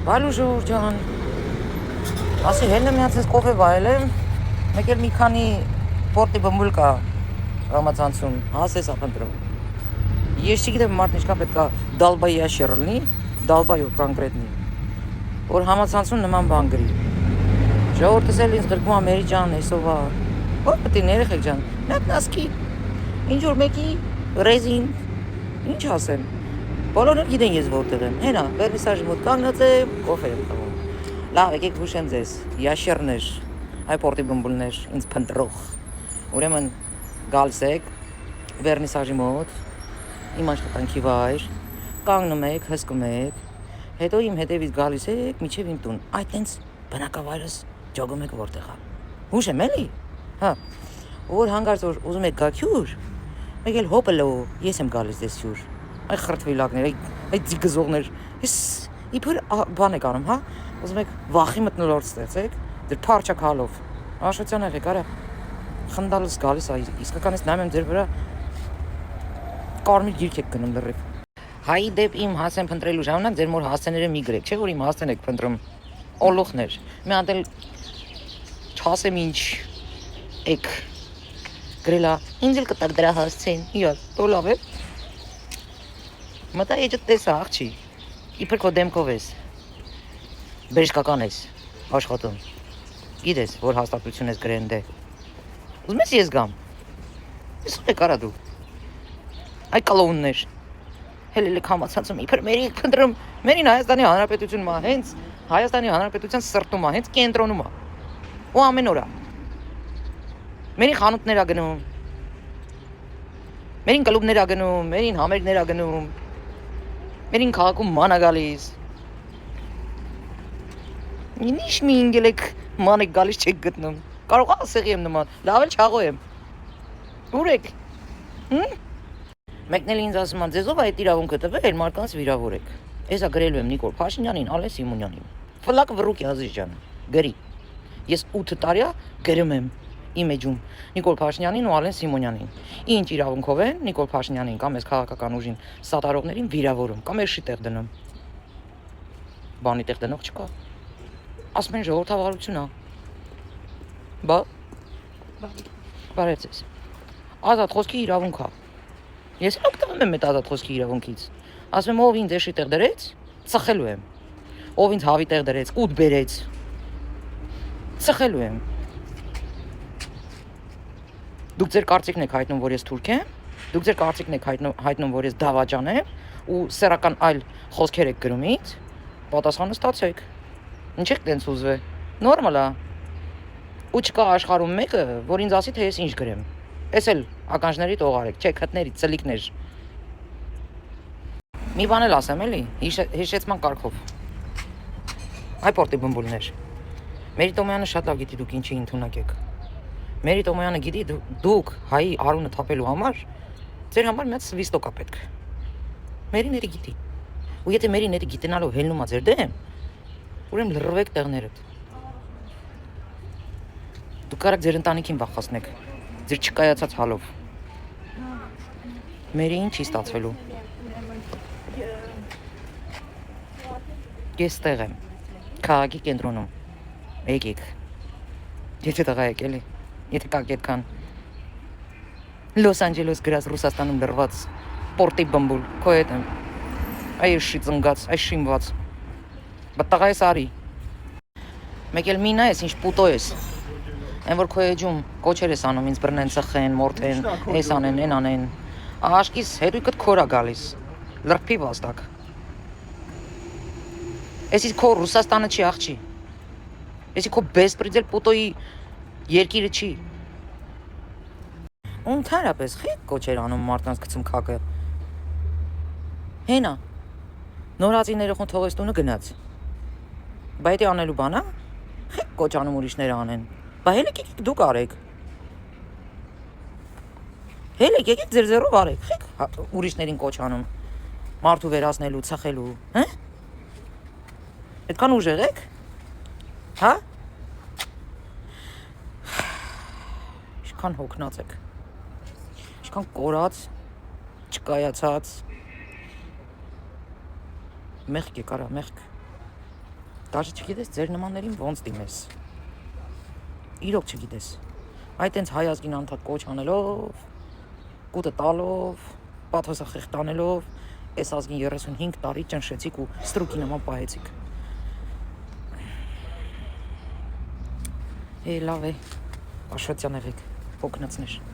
Բալուժոր ջան, ասի հենը միացես կոֆե վայել եմ, մեկ էլ մի քանի պորտի բմբուլ կա Ռամազանցում, հասես ապընտրում։ Ես չգիտեմ մարդն ինչքան պետք է դալբայի աշեր լինի, դալբայով կոնկրետնի, որ համացանցում նման բան գրի։ Ժողովուրդս էլ ինձ գրկում ամերի ջան, այսովա, որ պետք է ներեխեք ջան, նասկի, ինչ որ մեկի ռեզին, ինչ ասեմ, բոլորը գիտեն ես որտեղ եմ, հենա, վերնիսաժի մոտ կանգնած եմ, կոֆե եմ խմում։ Լավ, եկեք հուշեմ ձեզ, յաշերներ, այ պորտի բմբուլներ, ինձ փնտրող։ Ուրեմն գալիս եք վերնիսաժի մոտ, իմ աշխատանքի վայր, կանգնում եք, հսկում եք, հետո իմ հետևից գալիս եք միջև իմ տուն, այդ տենց բնակավայրս ջոգում եք որտեղ է։ Հուշեմ էլի, հա, որ հանգարց որ ուզում եք գա քյուր, մեկ էլ հոպելո, ես եմ գալիս դες քյուր, այ խրտվիլակներ, այ ձիգզողներ, ես իբր բան եք անում, հա, ուզում եք վախի մտնոլորտ ստեղծեք, դեր փարչակալով, աշոտյան եղեք, արա, խնդալս գալիս, իսկականից նայում եմ ձեր վրա, կարմիր գիրք եք գնում լրիվ։ Հայի դեպ իմ հասեն փնտրելու ժամանակ ձեր մոր հասցեները մի գրեք, չէ՞ որ իմ հասցեն եք փնտրում օլուխներ։ Մի հատ էլ չասեմ ինչ եք գրելա, ինձ էլ կտակ դրա հասցեն։ Իա, դու լավ է։ Մտա եջդ տեսա աղջի։ Իբր քո դեմքով ես։ Բժշկական ես աշխատում։ Գիտես, որ հաստատություն ես գրեն դե։ Ուզում ես ես գամ։ Ես ո՞ւր եք արա դու։ Այ կալոններ։ Հելելեք համացածում իբր մերի փնտրում, մերին Հայաստանի Հանրապետությունում է, հենց Հայաստանի Հանրապետության սրտում է, հենց կենտրոնում է։ Ու ամեն օր է։ Մերին խանութներ ա գնում։ Մերին կլուբներ ա գնում, մերին համերգներ ա գնում։ Մերին քաղաքում ման ա գալիս։ Ինչ մի ինգելեք ման եք գալիս չեք գտնում։ Կարող ա սեղի եմ նման, լավ էլ չաղո եմ։ Ուր եք։ Մեկն էլ ինձ ասում է, ձեզ ով այդ իրավունքը տվել, մարկանց վիրավորեք։ Էսա գրելու եմ Նիկոլ Փաշինյանին, Ալեն Սիմոնյանին։ Ֆլակ վրուկի Ազիզ ջան, գրի։ Ես 8 տարի գրում եմ իմ էջում Նիկոլ Փաշինյանին ու Ալեն Սիմոնյանին։ Ինչ իրավունքով են Նիկոլ Փաշինյանին կամ այս քաղաքական ուժին սատարողներին վիրավորում կամ էշի տեղ դնում։ Բանի տեղ դնող չկա։ Ասում են ժողովրդավարություն է։ Բա։ Բարեցես։ Ազատ խոսքի իրավունք է։ Ես էլ օգտվում եմ այդ ազատ խոսքի իրավունքից։ Ասում եմ ով ինձ էշի տեղ դրեց, ծխելու եմ։ Ով ինձ հավի տեղ դրեց, ուտ բերեց։ Ծխելու եմ։ Դուք ձեր կարծիքն եք հայտնում, որ ես թուրք եմ, դուք ձեր կարծիքն եք հայտնում, որ ես դավաճան եմ ու սեռական այլ խոսքեր եք գրում ինձ, պատասխանը ստացեք։ Ինչ եք տենց ուզվել։ Նորմալ է։ Ու չկա աշխարհում մեկը, որ ինձ ասի, թե ես ինչ գրեմ։ Էս էլ ականջների տողարեք, չէ, քթների, ծլիկներ։ Մի բան էլ ասեմ էլի, հիշեցման կարգով։ Այ պորտի բմբուլներ։ Մերիտոմյանը շատ լավ գիտի դուք ինչի ընդունակ եք։ Մերիտոմյանը գիտի դուք հայի արունը թափելու համար ձեր համար մի հատ սվիստոկ է պետք։ Մերիների գիտի։ Ու եթե մերիները գիտենալով հելնում է ձեր դեմ, ուրեմն լրվեք տեղներդ։ Դուք կարաք ձեր ընտանիքին վախացնեք։ Ձեր չկայացած հալով։ Մերին չի ստացվելու։ Ես տեղ եմ, քաղաքի կենտրոնում, եկեք, եթե տղա եք էլի, եթե կակ ետքան, Լոս Անջելոս գրած Ռուսաստանում լրված, պորտի բմբուլ, քո հետ եմ, այ շի ծնգած, այ շիմված, բա տղա ես արի, մեկ էլ մինա ես, ինչ պուտո ես, են որ քո էջում կոչեր ես անում, ինձ բրնեն, ծխեն, մորթեն, ես անեն, են անեն, աշկիս հետույքըտ քորա գալիս, լրպի վաստակ, Էսի քո Ռուսաստանը չի աղջի, էսի քո բեսպրիձել պուտոյի երկիրը չի, ու ընդհանրապես խեք կոչեր անում մարդկանց գցում քակը, հենա, նորածի ներողուն թողես տունը գնաց, բա եթե անելու բան է, խեք կոչ անում ուրիշները անեն, բա հելեք եկեք դուք արեք, հելեք եկեք ձեր ձերով արեք, խեք ուրիշներին կոչ անում, մարդու վերացնելու, ծխելու, հը? Այդքան ուժեղ եք, հա? Ինչքան հոգնած եք, ինչքան կորած, չկայացած, մեղք եք արա, մեղք, Դաժե չգիտես ձեր նմաններին ոնց դիմես։ Իրոք չգիտես։ Այդ տենց հայ ազգին անդադ կոչ անելով, կուտը տալով, պաթոսախիղ տանելով, այս ազգին 35 տարի ճնշեցիք ու ստրուկի նման պահեցիք։ Լավ է, Աշոտյան եղեք, հոգնածներ։